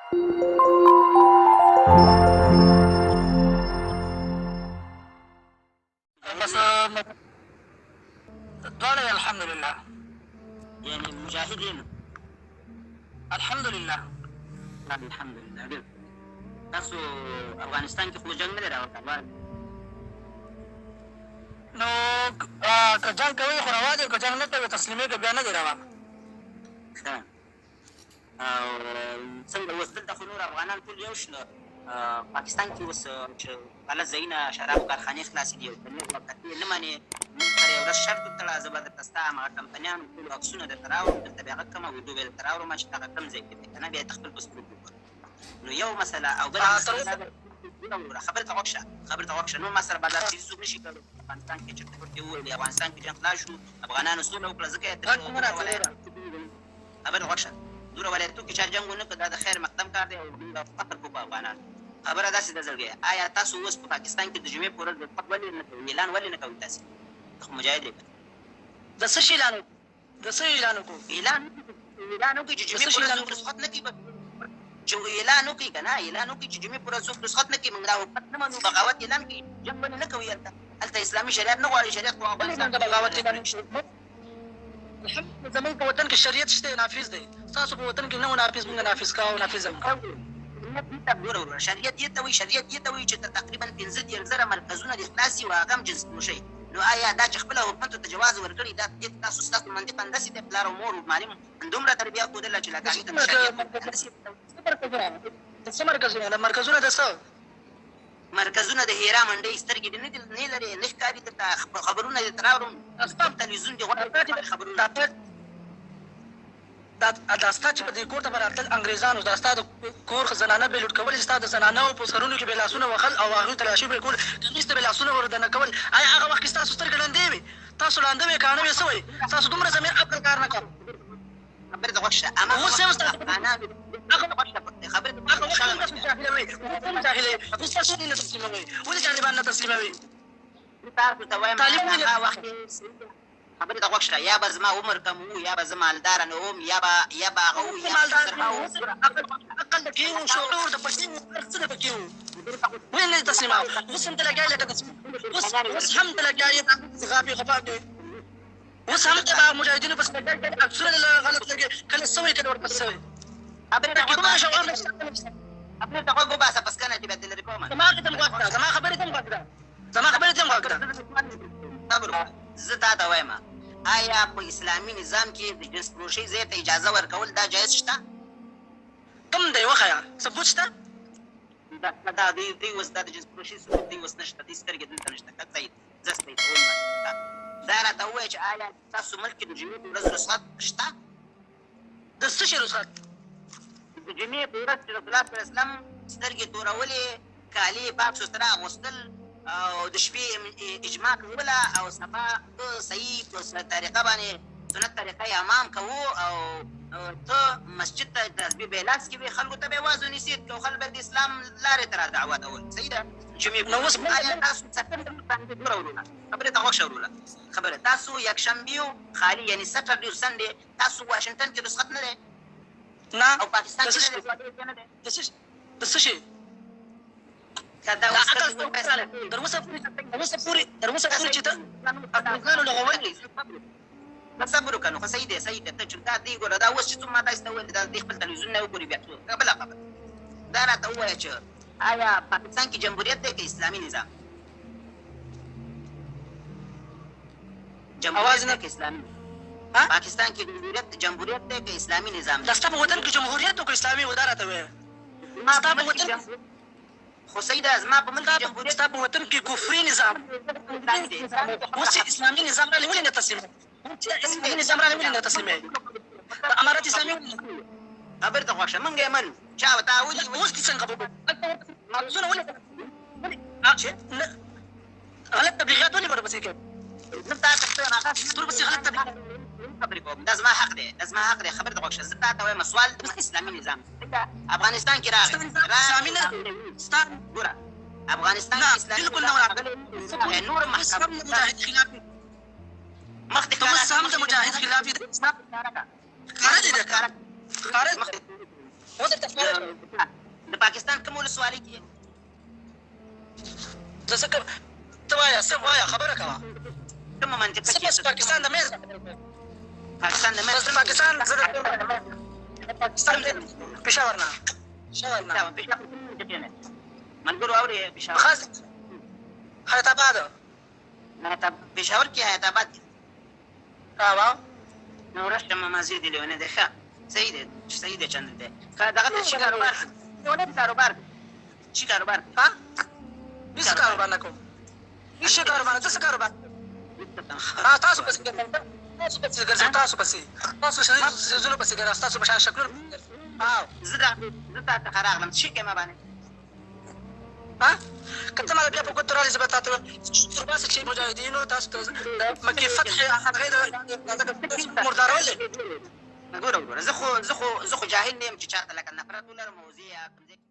بس دواړه الحمدلله يعني مجاهدين الحمدلله الحمدلله. تاسو افغانستان کې خو جنگ نه دی راوړی نو که جنګ کوي خو روا دی، که جنګ نه کوي تسلیمېږي بیا نه دی روا. ښه او څنګه اوس دلته خو نور افغانان ټول یو شو. پاکستان کې اوس چې غلط ځایونه شرابو کارخانې خلاصې دي او د نور وقتې نه منې. موږ سره یو ورځ شرط وتړه، زه به درته ستا همغه کمپنیانو ټولو عکسونه درته راوړم، درته بیا هغه کومه ویډیو به درته راوړم چې هغه کوم ځای کې دی که نه بیا یې ته خپل په سترګو وګوره. نو یو مسله او بله مسله خبرې ته غوږ شه، خبرې ته غوږ شه. نور ما سره بازار چیز څوک نه شي کولی. افغانستان کې چېرته ورته وویل افغانستان کې جنګ خلاص شو، افغانانو سوله وکړه، ځکه یې خبرې ته غوږ شه. دومره ولایتو کې چا جنګ ونه کړ، دا د خیر مقدم کار دی او موږ فخر کوو په افغانانو. خبره داسې ده زړګیه، آیا تاسو اوس په پاکستان کې د جمعې په ورځ د فتح ولې نه کوئ، اعلان ولې نه کوئ؟ تاسې خو مجاهد یې د څه شي اعلان وکړو؟ د څه اعلان وکړو؟ اعلان وکړي چې جمعې په ورځ څوک رخصت نه کړي. چې اعلان وکړي که نه، اعلان وکړي چې جمعې په ورځ څوک رخصت نه کړي، موږ دا حکومت نه منو، بغاوت اعلان کړي، جنګ ولې نه کوي هلته؟ هلته اسلامي شریعت نه غواړي، شریعت خو افغانستان د بغاوت اعلان الحمدلله. زموږ په وطن کې شریعت شته، نافظ دی. ستاسو په وطن کې نه و نافظ، موږ نافظ کوو، نافظ هم کوو. شریعت دې ته وایي، شریعت دې ته وایي چې تقریبا 15,000 مرکزونه دې خلاص شي او هغه هم جنس فروشۍ. نو آیا دا چې خپله حکومت ته جواز ورکړي، دا تاسو ستاسو منطق همداسې دی؟ پلار او مور او معلم دومره تربیه ښودله چې لکه هغې ته د شریعت د څه مرکزونه؟ د مرکزونه د څه مرکزونه د هیرا منډۍ سترګې دې نه لرې، نه ښکاري درته خبرونه دې ته راوړم، تلویزیون دې غوږ خبرونه. دا ستا چې په دې کور ته به راتلل انګریزانو، دا ستا د کور زنانه به یې لوټ کولې، ستا د زنانهو په سرونو کې به یې لاسونه وهل او هغوی تلاشي به یې کول، کمیس ته به یې لاسونه وردننه کول. آیا هغه وخت کې ستاسو سترګې ړندې وې؟ تاسو ړانده وې کاڼه وې څه وې؟ ستاسو دومره ضمیر عقل کار نه کوو. خبرې ته غوږ شه. اوس هم ستاسو خبرې ته هغه وخت هم تاسو جاهلوئ، هم جاهلوئ، اوس تاسو دین نه تسلیموئ. ولې طالبان نه تسلیموئ؟ تاسو ته وایم هغه وخت خبرې ته غوږ شه. یا به زما عمر کم وو، یا به زه مالداره نه وم، یا به هغه وو، یا عقل د کې وو، شعور د پکې وو، هر څه د پکې وو. ولې نه تسلیموو؟ اوس هم ته لګیا یې لکه اوس هم ته لګیا یې غافې غفا کوې. اوس هم ته مجاهدینو پسې لګیا یې، عکسونه دې غلط لګې، کله څه وایي کله ورپسې څه وایي. خبرې ته غوږ وباسه، پس کنه چې بیا دې لرې کومه. زما خبرې ته هم غوږ کړه، زما خبرې ته هم غوږ کړه، زما خبرې ته هم غوږ کړه. صبر وکړه. زه تا ته وایم آیا په اسلامي نظام کې د جنس فروشۍ ځای ته اجازه ورکول دا جایز شته؟ کوم دی وښیه، ثبوت شته؟ دا دوی اوس دا د جنس فروشۍ ثبوت دوی اوس نشته، دوی سترګې دلته نشته. که صحیح زه صحیح کوم دا راته ووایه چې آیا ستاسو ملک کې د جمعې په ورځ رخصت شته؟ د څه شي رخصت؟ د جمعې په ورځ چې رسول الله صلی الله علیه وسلم سترګې تورولې، کالي پاک سوتره اغوستل او د شپې اجماع کوله او سبا په صحیح طریقه باندې سنت طریقه یې امام کوو او ته مسجد ته تسبیح به یې لاس کې وي، خلکو ته به یې واز و نصیحت کوو، خلک به د اسلام لارې ته را دعوتول. صحیح ده؟ جمعې په ورځ آیا تاسو ګوره وروره، خبرې ته غوږ شه وروره، خبره تاسو یکشنبې خالي یعنې سټرډې او سنډې تاسو واشنګټن کې رخصت نه دی؟ نه. او پاکستان کې نه دی؟ د څه شي؟ دا عقل تر اوسه پورې چې ته افغانانو لغول صبر وکړه. نو خو صحیح دی، صحیح دی. ته چې دا دی ګوره دا اوس چې څوک ما تاسو ته ویل دا دی خپل تلویزیون نه وګوري بیا بله خبره. دا راته ووایه چې آیا پاکستان کې جمهوریت دی که اسلامي نظام؟ جمهوریت دی که اسلامي؟ پاکستان کې جمهوریت دی که اسلامي نظام دی؟ دا ستا په وطن کې جمهوریت او که اسلامي و؟ دا راته وایه. ستا په وطن خو صحیح ده، زما په ملک جمهوریت، ستا په وطن کې کفري نظام، اوس اسلامي نظام راغلی، ولې نه تسلیموې؟ اسلامي نظام راغلی، ولې نه تسلیموې؟ د امارت اسلامي خبرې ته غوږ شه. موږ یې منو، چا به تا ولي اوس دې څنګه به مغزونه ولې غلط تبلیغات ولې ورپسې کوې؟ زه تا ته ورپسې غلط تبلیغات خبرې کوم، دا زما حق دی، دا زما حق دی. خبرې ته غوږ شه. زه تا ته وایم سوال اسلامي نظام افغانستان کې راغلی، اسلامي نه ستا ګوره افغانستان کې اسلامي بالکل نه راغلی، نور محکم مجاهد خلاف دي، مخکې ته اوس هم د مجاهد خلاف دي. ښکاره دی، ښکاره دی، اوس درته ښکاره د پاکستان کوم ولسوالۍ کې زه څه کوم ته وایه څه وایه خبره کوه کومه منطقه څه بس پاکستان د مېز پاکستان د بس د پاکستان زه د پاکستان د پېښور نه ملګرو اورې پېښور خاص حیات آباد پېښور کې حیات آباد دی وا نو رشته ممازی دی لیونه دی ښه صحیح دی صحیح دی چند دی دغه ته چی کاروبار لیونه کاروبار چی کاروبار ها هیڅ کاروبار نه کوم هیڅ کاروبار نه څه کاروبار تاسو پسې ګرځئ تاسو پسې زونه پسې ګرځئ تاسو په شان شکلونه زه تا څخه راغلم څه کوې ما باندې ها که ته ما بیا په ګوتو رالې زه به تا ته ترباسې چې مجاهدینو تاسو ته د مکې فتح هغې د مردارول دی ګوره زه خو جاهل نه یم چې چاته لکه نفرت ولرم او زه یا کوم ځای